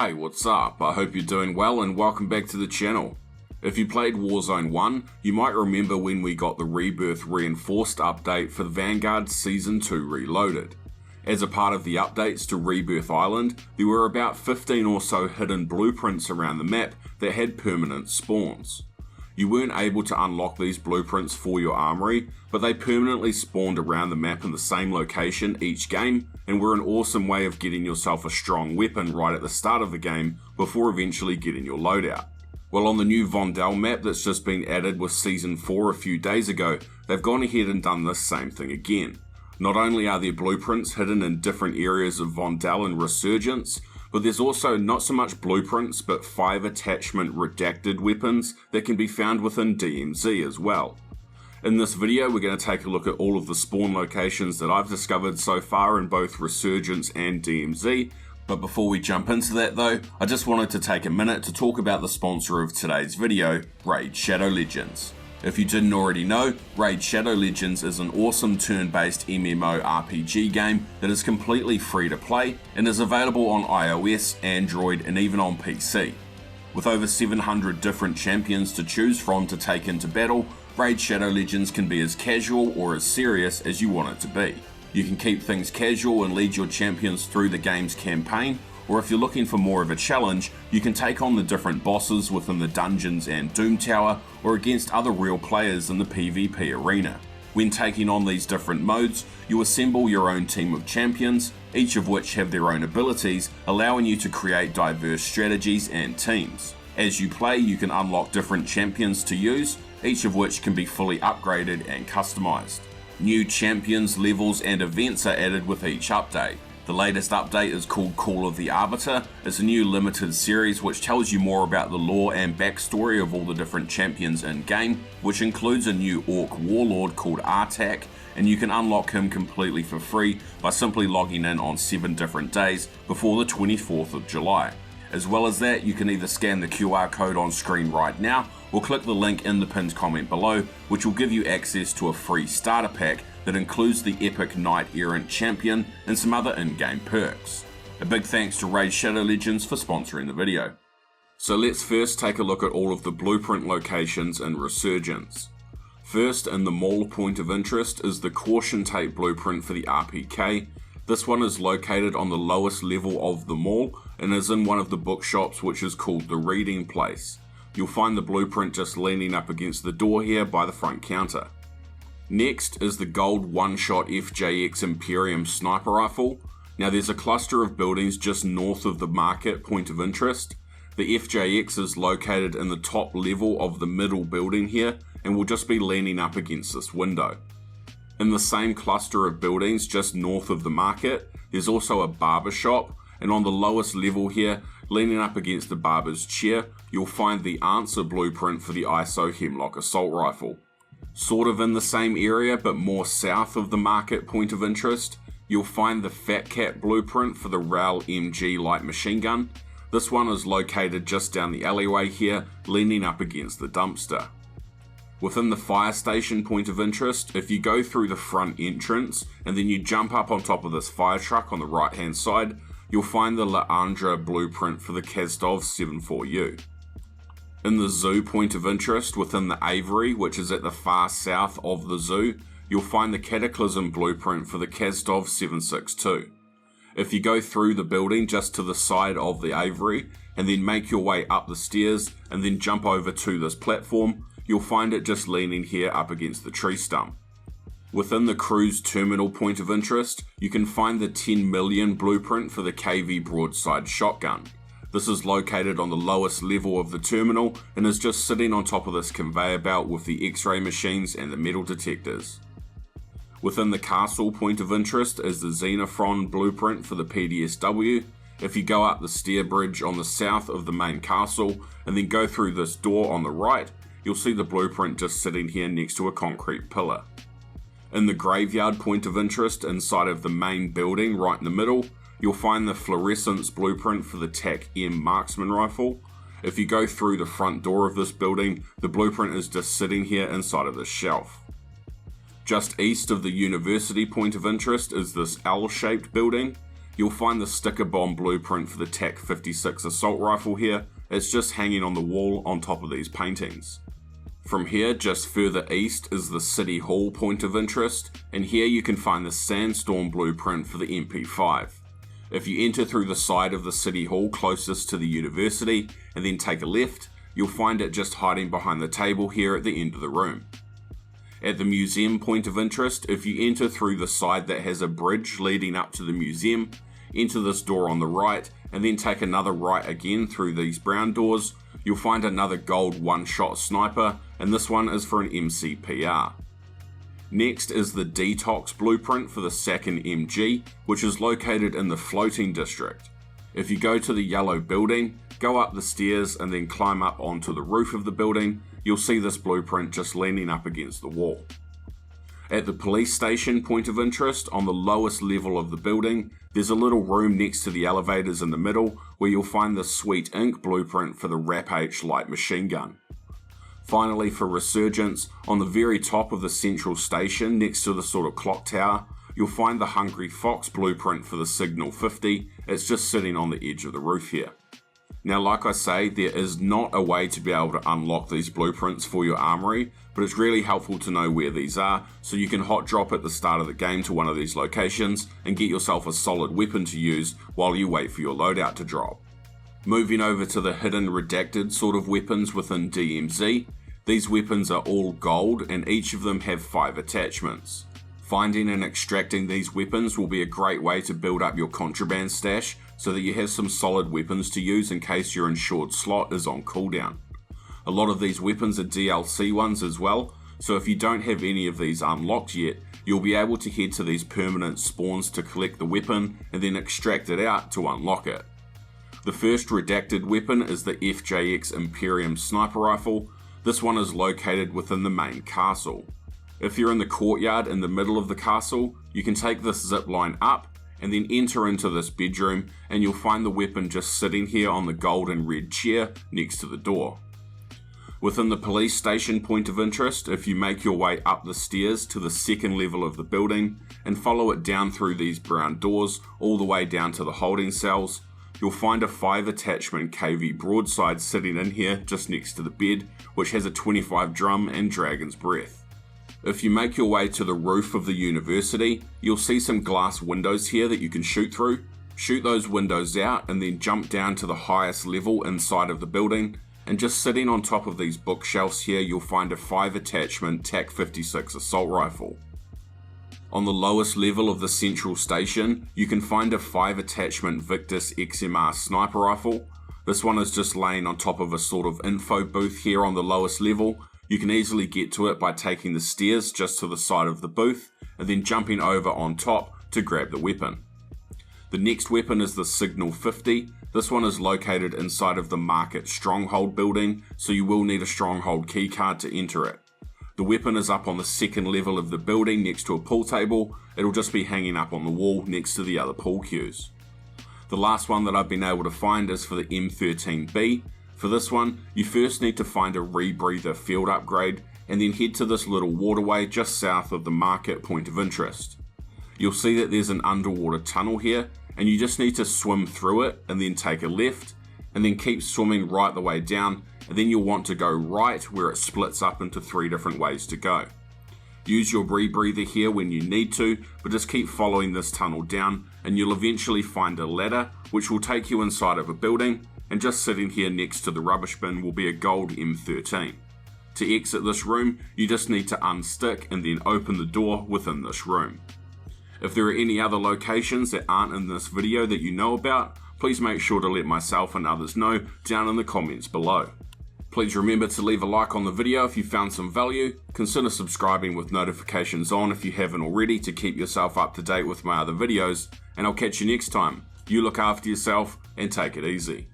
Hey, what's up? I hope you're doing well and welcome back to the channel. If you played Warzone 1, you might remember when we got the Rebirth Reinforced update for the Vanguards Season 2 Reloaded. As a part of the updates to Rebirth Island, there were about 15 or so hidden blueprints around the map that had permanent spawns. You weren't able to unlock these blueprints for your armory, but they permanently spawned around the map in the same location each game, and were an awesome way of getting yourself a strong weapon right at the start of the game before eventually getting your loadout. Well, on the new Vondel Map that's just been added with Season 4 a few days ago, they've gone ahead and done this same thing again. Not only are there blueprints hidden in different areas of Vondel and Resurgence, but there's also not so much blueprints but 5 attachment redacted weapons that can be found within DMZ as well. In this video we're going to take a look at all of the spawn locations that I've discovered so far in both Resurgence and DMZ, but before we jump into that though, I just wanted to take a minute to talk about the sponsor of today's video, Raid Shadow Legends. If you didn't already know, Raid Shadow Legends is an awesome turn-based MMO RPG game that is completely free to play and is available on iOS, Android and even on PC. With over 700 different champions to choose from to take into battle, Raid Shadow Legends can be as casual or as serious as you want it to be. You can keep things casual and lead your champions through the game's campaign, or if you're looking for more of a challenge, you can take on the different bosses within the dungeons and Doom Tower, or against other real players in the PvP arena. When taking on these different modes, you assemble your own team of champions, each of which have their own abilities, allowing you to create diverse strategies and teams. As you play, you can unlock different champions to use, each of which can be fully upgraded and customized. New champions, levels and events are added with each update. The latest update is called Call of the Arbiter. It's a new limited series which tells you more about the lore and backstory of all the different champions in game, which includes a new orc warlord called Artak, and you can unlock him completely for free by simply logging in on 7 different days before the 24th of July. As well as that, you can either scan the QR code on screen right now or click the link in the pinned comment below, which will give you access to a free starter pack that includes the epic Knight Errant champion and some other in-game perks. A big thanks to Raid Shadow Legends for sponsoring the video. So let's first take a look at all of the blueprint locations in Resurgence. First, in the mall point of interest is the caution tape blueprint for the RPK. This one is located on the lowest level of the mall and is in one of the bookshops which is called the Reading Place. You'll find the blueprint just leaning up against the door here by the front counter. Next is the gold one-shot FJX Imperium sniper rifle. Now there's a cluster of buildings just north of the market point of interest. The FJX is located in the top level of the middle building here and will just be leaning up against this window. In the same cluster of buildings just north of the market, there's also a barber shop, and on the lowest level here, leaning up against the barber's chair, you'll find the answer blueprint for the ISO Hemlock assault rifle. Sort of in the same area but more south of the market point of interest, you'll find the Fat Cat blueprint for the RAL MG light machine gun. This one is located just down the alleyway here, leaning up against the dumpster. Within the fire station point of interest, if you go through the front entrance and then you jump up on top of this fire truck on the right hand side, you'll find the Leandra blueprint for the Kazdov 74U. In the zoo point of interest within the Aviary, which is at the far south of the zoo, you'll find the Cataclysm blueprint for the Kazdov 762. If you go through the building just to the side of the Aviary and then make your way up the stairs and then jump over to this platform, you'll find it just leaning here up against the tree stump. Within the cruise terminal point of interest, you can find the 10 million blueprint for the KV broadside shotgun. This is located on the lowest level of the terminal and is just sitting on top of this conveyor belt with the X-ray machines and the metal detectors. Within the castle point of interest is the Xenophon blueprint for the PDSW. If you go up the stair bridge on the south of the main castle and then go through this door on the right, you'll see the blueprint just sitting here next to a concrete pillar. In the graveyard point of interest inside of the main building right in the middle, you'll find the fluorescence blueprint for the TAC-M marksman rifle. If you go through the front door of this building, the blueprint is just sitting here inside of this shelf. Just east of the university point of interest is this L-shaped building. you'll find the sticker bomb blueprint for the TAC 56 assault rifle here. It's just hanging on the wall on top of these paintings. From here, just further east, is the City Hall point of interest, and here you can find the Sandstorm blueprint for the MP5. If you enter through the side of the City Hall closest to the university, and then take a left, you'll find it just hiding behind the table here at the end of the room. At the museum point of interest, if you enter through the side that has a bridge leading up to the museum, enter this door on the right, and then take another right again through these brown doors, you'll find another gold one-shot sniper, and this one is for an MCPR. Next is the Detox blueprint for the second MG, which is located in the floating district. If you go to the yellow building, go up the stairs and then climb up onto the roof of the building, you'll see this blueprint just leaning up against the wall. At the police station point of interest, on the lowest level of the building, there's a little room next to the elevators in the middle where you'll find the Sweet Ink blueprint for the RAP-H light machine gun. Finally, for Resurgence, on the very top of the central station next to the sort of clock tower, you'll find the Hungry Fox blueprint for the Signal 50. It's just sitting on the edge of the roof here. Now, like I say, there is not a way to be able to unlock these blueprints for your armory, but it's really helpful to know where these are, so you can hot drop at the start of the game to one of these locations and get yourself a solid weapon to use while you wait for your loadout to drop. Moving over to the hidden redacted sort of weapons within DMZ, these weapons are all gold and each of them have 5 attachments. Finding and extracting these weapons will be a great way to build up your contraband stash so that you have some solid weapons to use in case your insured slot is on cooldown. A lot of these weapons are DLC ones as well, so if you don't have any of these unlocked yet, you'll be able to head to these permanent spawns to collect the weapon and then extract it out to unlock it. The first redacted weapon is the FJX Imperium sniper rifle. This one is located within the main castle. If you're in the courtyard in the middle of the castle, you can take this zip line up and then enter into this bedroom, and you'll find the weapon just sitting here on the gold and red chair next to the door. Within the police station point of interest, if you make your way up the stairs to the second level of the building and follow it down through these brown doors all the way down to the holding cells, you'll find a 5 attachment KV broadside sitting in here just next to the bed, which has a 25 drum and dragon's breath. If you make your way to the roof of the university, you'll see some glass windows here that you can shoot through. Shoot those windows out and then jump down to the highest level inside of the building, and just sitting on top of these bookshelves here you'll find a 5 attachment TAC 56 assault rifle. On the lowest level of the central station, you can find a 5 attachment Victus XMR sniper rifle. This one is just laying on top of a sort of info booth here on the lowest level. You can easily get to it by taking the stairs just to the side of the booth and then jumping over on top to grab the weapon. The next weapon is the Signal 50. This one is located inside of the Market Stronghold building, so you will need a Stronghold keycard to enter it. The weapon is up on the second level of the building next to a pool table. It'll just be hanging up on the wall next to the other pool cues. The last one that I've been able to find is for the M13B. For this one, you first need to find a rebreather field upgrade and then head to this little waterway just south of the market point of interest. You'll see that there's an underwater tunnel here, and you just need to swim through it and then take a left and then keep swimming right the way down, and then you'll want to go right where it splits up into 3 different ways to go. Use your rebreather here when you need to, but just keep following this tunnel down and you'll eventually find a ladder which will take you inside of a building, and just sitting here next to the rubbish bin will be a gold M13. To exit this room, you just need to unstick and then open the door within this room. If there are any other locations that aren't in this video that you know about, please make sure to let myself and others know down in the comments below. Please remember to leave a like on the video if you found some value. Consider subscribing with notifications on if you haven't already to keep yourself up to date with my other videos, and I'll catch you next time. You look after yourself and take it easy.